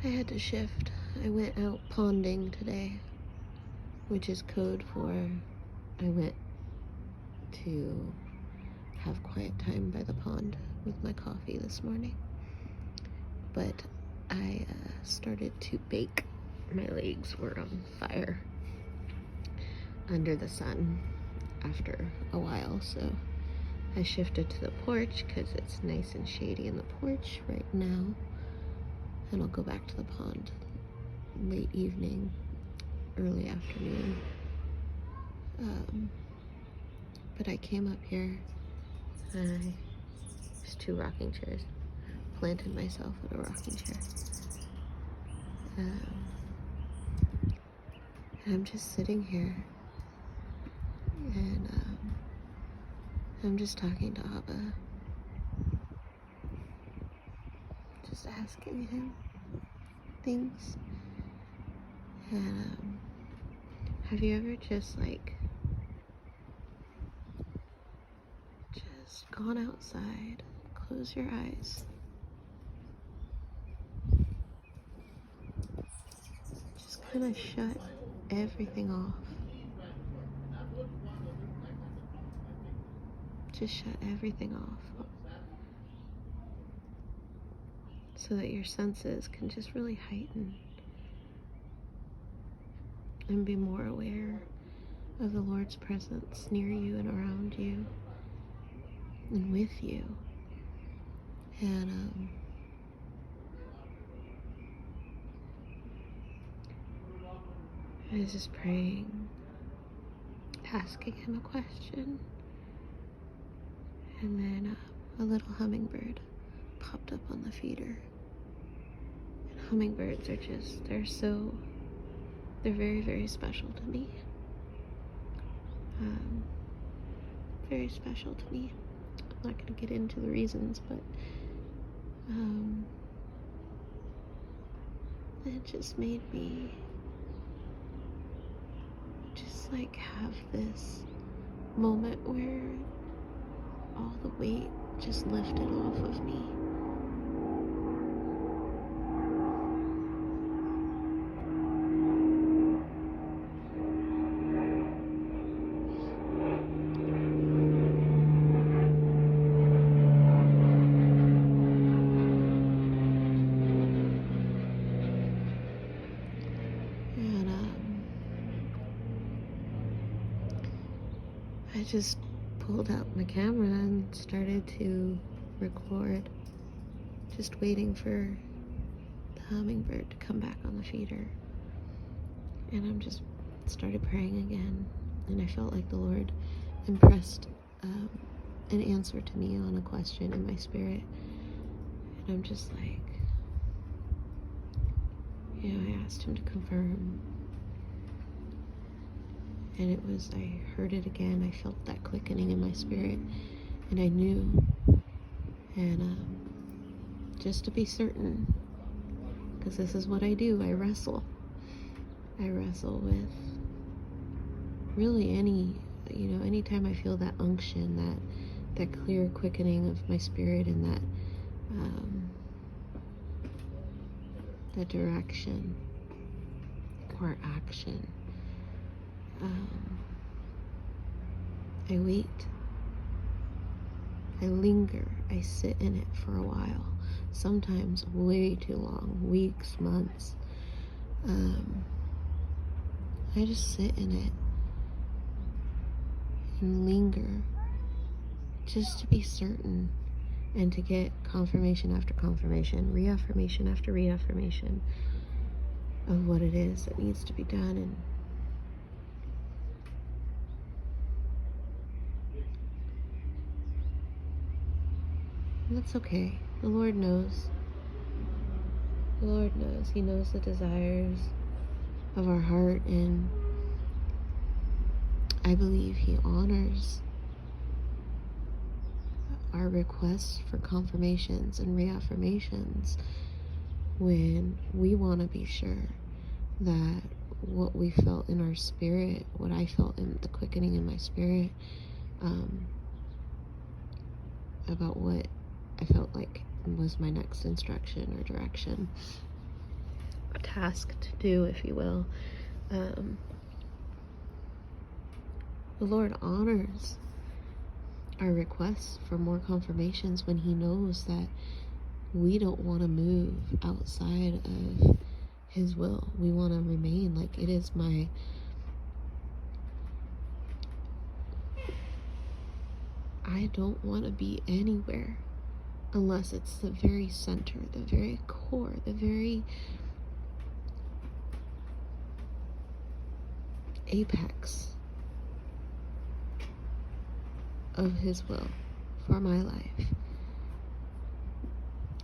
I had to shift. I went out ponding today, which is code for I went to have quiet time by the pond with my coffee this morning. But I started to bake. My legs were on fire under the sun after a while, so I shifted to the porch because it's nice and shady in the porch right now, and I'll go back to the pond late evening, early afternoon. But I came up here and there's 2 rocking chairs. Planted myself in a rocking chair. And I'm just sitting here and I'm just talking to Abba, just asking him things. And have you ever just gone outside, close your eyes, just kind of shut everything off? Just shut everything off so that your senses can just really heighten and be more aware of the Lord's presence near you and around you and with you. And I was just praying, asking him a question, and then a little hummingbird popped up on the feeder. And hummingbirds are just, they're very, very special to me. Very special to me. I'm not going to get into the reasons, but it just made me just have this moment where all the weight just lifted off of me. I just pulled out my camera and started to record, just waiting for the hummingbird to come back on the feeder. And I'm just started praying again, and I felt like the Lord impressed an answer to me on a question in my spirit. And I'm just I asked him to confirm. And it was, I heard it again. I felt that quickening in my spirit, and I knew. And just to be certain, because this is what I do, I wrestle. I wrestle with really anytime I feel that unction, that clear quickening of my spirit, and that direction or action. I wait, I linger, I sit in it for a while, sometimes way too long, weeks, months. I just sit in it and linger, just to be certain, and to get confirmation after confirmation, reaffirmation after reaffirmation of what it is that needs to be done. And that's okay. The Lord knows. The Lord knows. He knows the desires of our heart, and I believe He honors our requests for confirmations and reaffirmations when we want to be sure that what we felt in our spirit, what I felt in the quickening in my spirit, about what I felt like was my next instruction or direction, task to do, if you will. The Lord honors our requests for more confirmations when he knows that we don't want to move outside of his will. We want to remain like it is I don't want to be anywhere unless it's the very center, the very core, the very apex of his will for my life.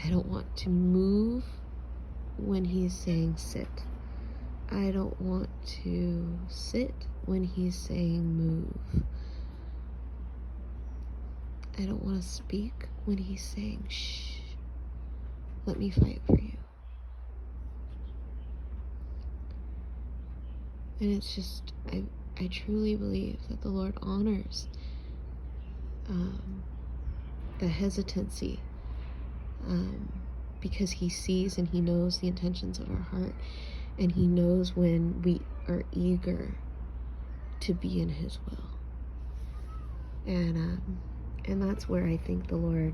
I don't want to move when he's saying sit. I don't want to sit when he's saying move. I don't want to speak when he's saying shh. Let me fight for you. And it's just, I truly believe that the Lord honors the hesitancy, because he sees and he knows the intentions of our heart, and he knows when we are eager to be in his will. And that's where I think the Lord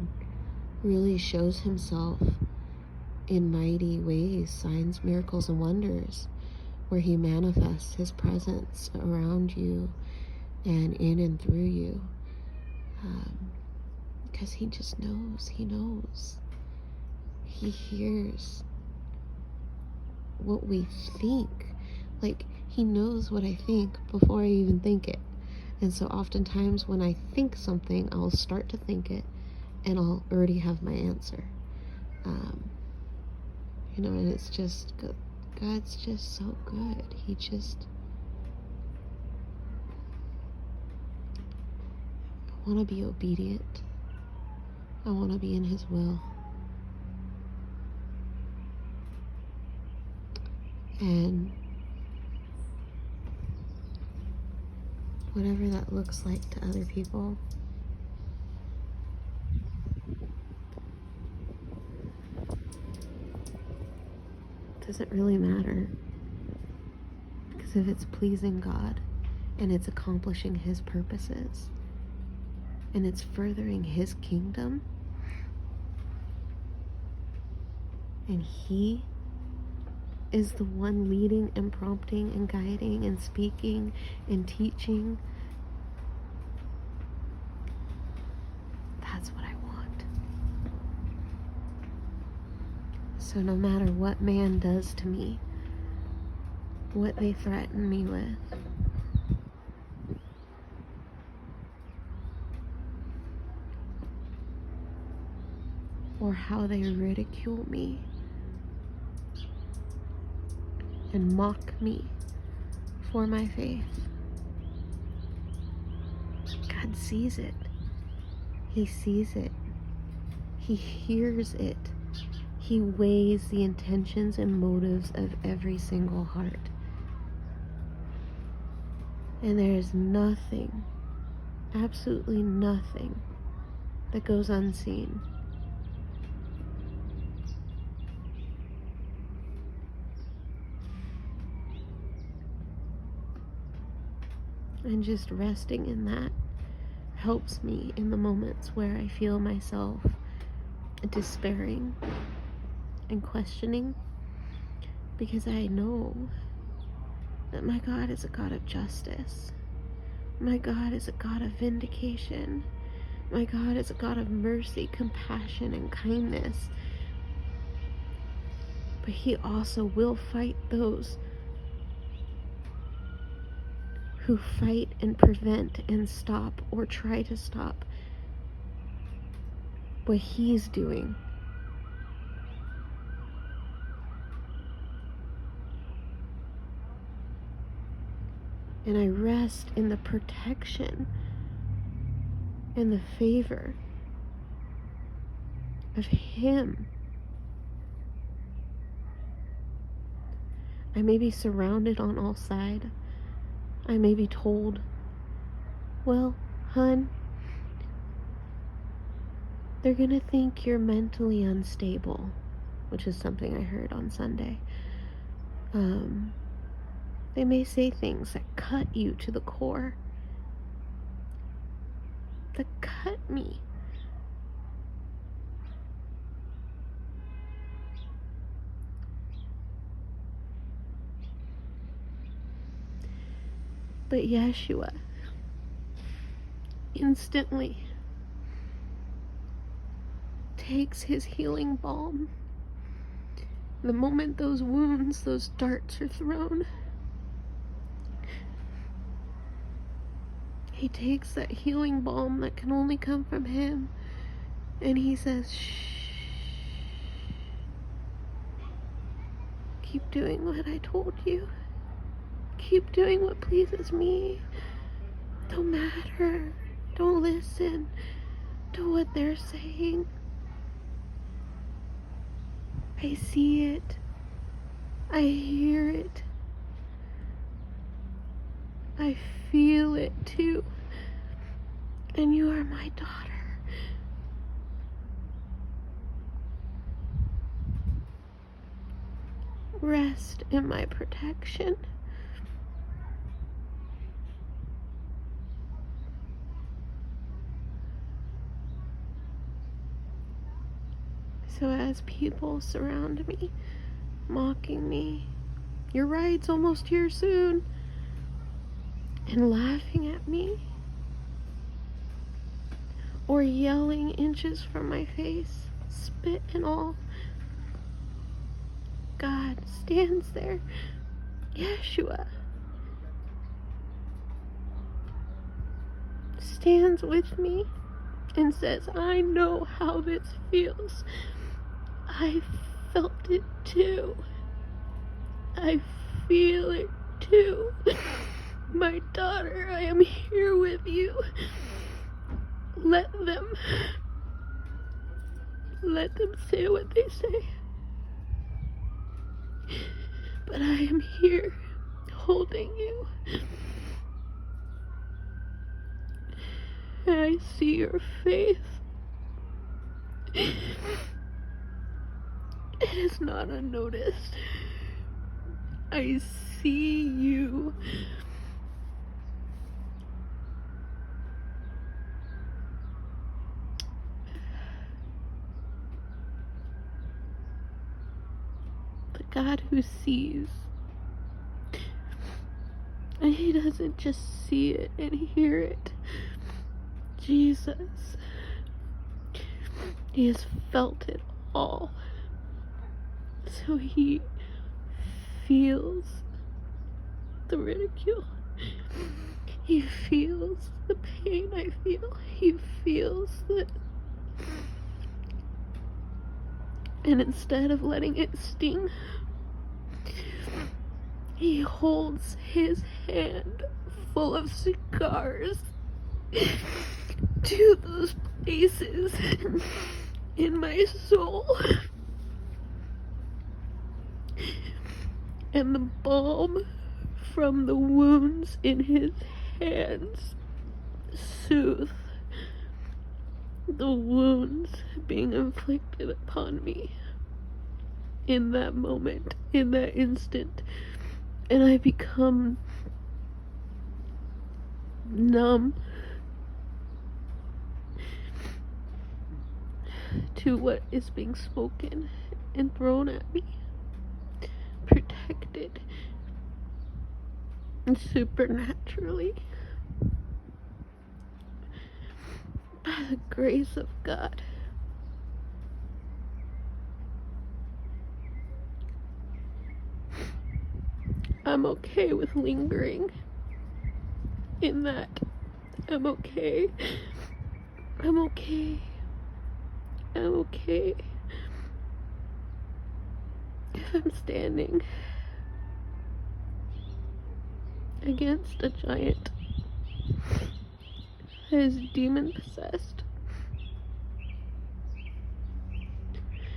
really shows himself in mighty ways, signs, miracles, and wonders, where he manifests his presence around you and in and through you. Because he just knows, he knows. He hears what we think. Like, he knows what I think before I even think it. And so oftentimes when I think something, I'll start to think it and I'll already have my answer. And it's just, God's just so good. I want to be obedient. I want to be in his will. And whatever that looks like to other people, doesn't really matter. Because if it's pleasing God and it's accomplishing his purposes and it's furthering his kingdom, and he is the one leading and prompting and guiding and speaking and teaching, that's what I want. So no matter what man does to me, what they threaten me with, or how they ridicule me and mock me for my faith, God sees it. He sees it. He hears it. He weighs the intentions and motives of every single heart. And there is nothing, absolutely nothing, that goes unseen. And just resting in that helps me in the moments where I feel myself despairing and questioning, because I know that my God is a God of justice. My God is a God of vindication. My God is a God of mercy, compassion, and kindness. But he also will fight those who fight and prevent and stop or try to stop what he's doing. And I rest in the protection and the favor of him. I may be surrounded on all sides. I may be told, well, hun, they're gonna think you're mentally unstable, which is something I heard on Sunday. They may say things that cut you to the core, that cut me. But Yeshua instantly takes his healing balm. The moment those wounds, those darts are thrown, he takes that healing balm that can only come from him, and he says, shh, keep doing what I told you. Keep doing what pleases me. Don't matter. Don't listen to what they're saying. I see it. I hear it. I feel it too. And you are my daughter. Rest in my protection. So as people surround me, mocking me, your ride's almost here soon, and laughing at me, or yelling inches from my face, spit and all, God stands there, Yeshua stands with me and says, I know how this feels. I felt it too. I feel it too. My daughter, I am here with you. Let them say what they say. But I am here holding you. And I see your faith. It is not unnoticed. I see you. The God who sees. And he doesn't just see it and hear it. Jesus. He has felt it all. So he feels the ridicule. He feels the pain I feel. He feels the... And instead of letting it sting, he holds his hand full of scars to those places in my soul. And the balm from the wounds in his hands soothe the wounds being inflicted upon me in that moment, in that instant. And I become numb to what is being spoken and thrown at me. Protected and supernaturally by the grace of God. I'm okay with lingering in that. I'm okay. I'm okay. I'm okay. If I'm standing against a giant that is demon possessed,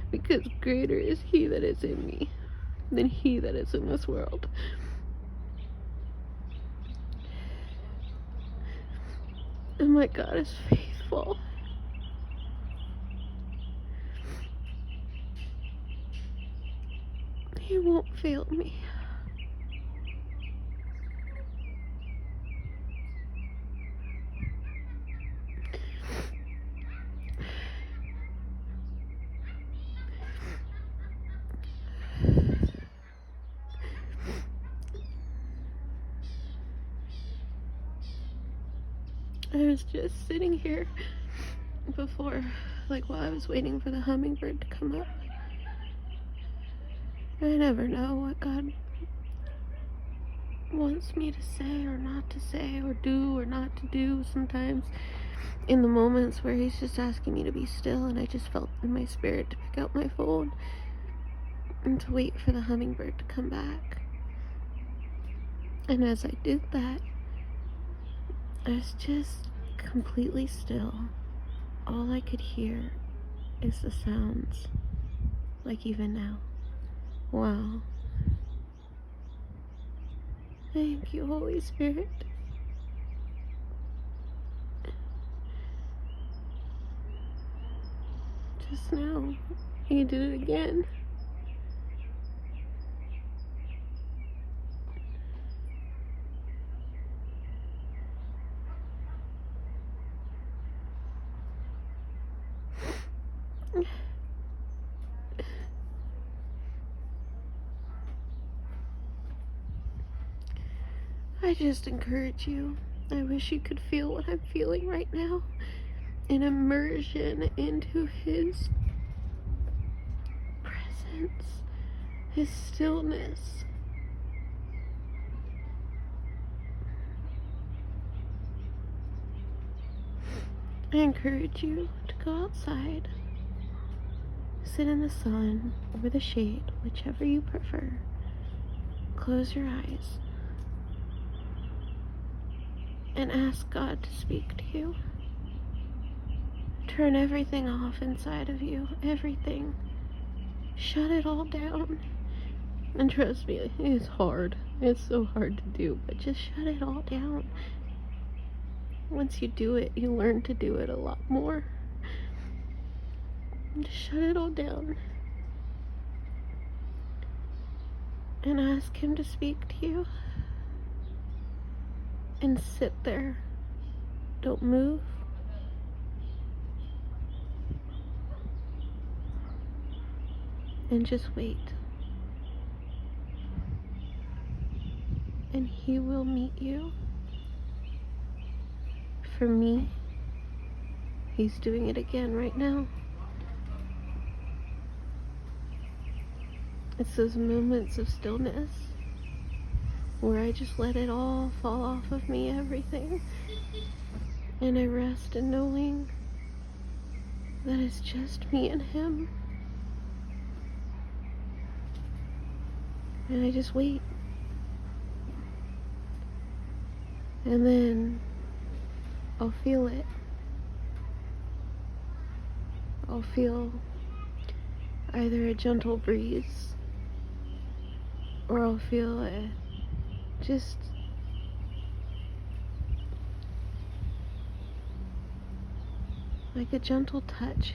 because greater is he that is in me than he that is in this world. And my God is faithful. He won't fail me. was just sitting here before, like while I was waiting for the hummingbird to come up. I never know what God wants me to say or not to say, or do or not to do. Sometimes in the moments where he's just asking me to be still, and I just felt in my spirit to pick out my phone and to wait for the hummingbird to come back. And as I did that, I was just completely still. All I could hear is the sounds, like even now. Wow. Thank you, Holy Spirit. Just now, you did it again. I just encourage you. I wish you could feel what I'm feeling right now. An immersion into his presence, his stillness. I encourage you to go outside, sit in the sun or the shade, whichever you prefer. Close your eyes and ask God to speak to you. Turn everything off inside of you, everything. Shut it all down. And trust me, it's hard. It's so hard to do, but just shut it all down. Once you do it, you learn to do it a lot more. Just shut it all down. And ask him to speak to you. And sit there. Don't move. And just wait. And he will meet you. For me, he's doing it again right now. It's those moments of stillness where I just let it all fall off of me, everything. And I rest in knowing that it's just me and him. And I just wait. And then I'll feel it. I'll feel either a gentle breeze, or I'll feel just like a gentle touch.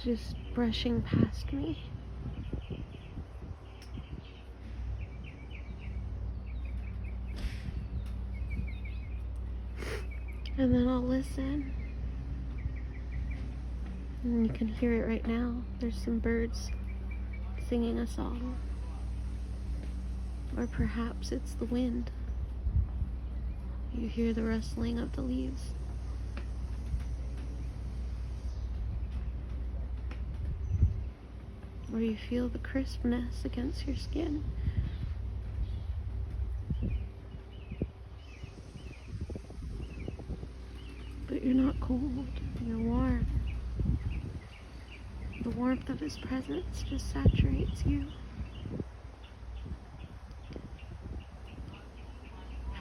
Just brushing past me. And then I'll listen. And you can hear it right now. There's some birds singing a song. Or perhaps it's the wind. You hear the rustling of the leaves. Or you feel the crispness against your skin. But you're not cold, you're warm. The warmth of his presence just saturates you.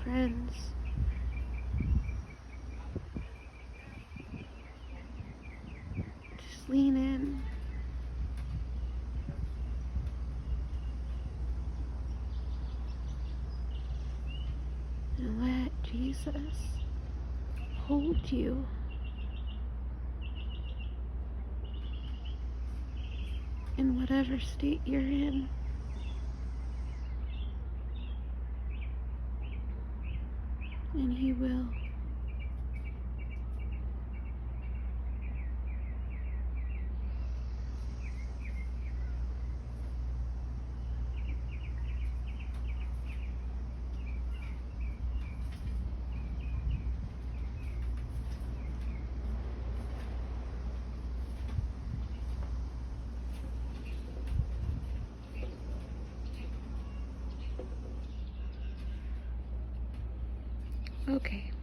Friends, just lean in. And let Jesus hold you. In whatever state you're in. And he will. Okay.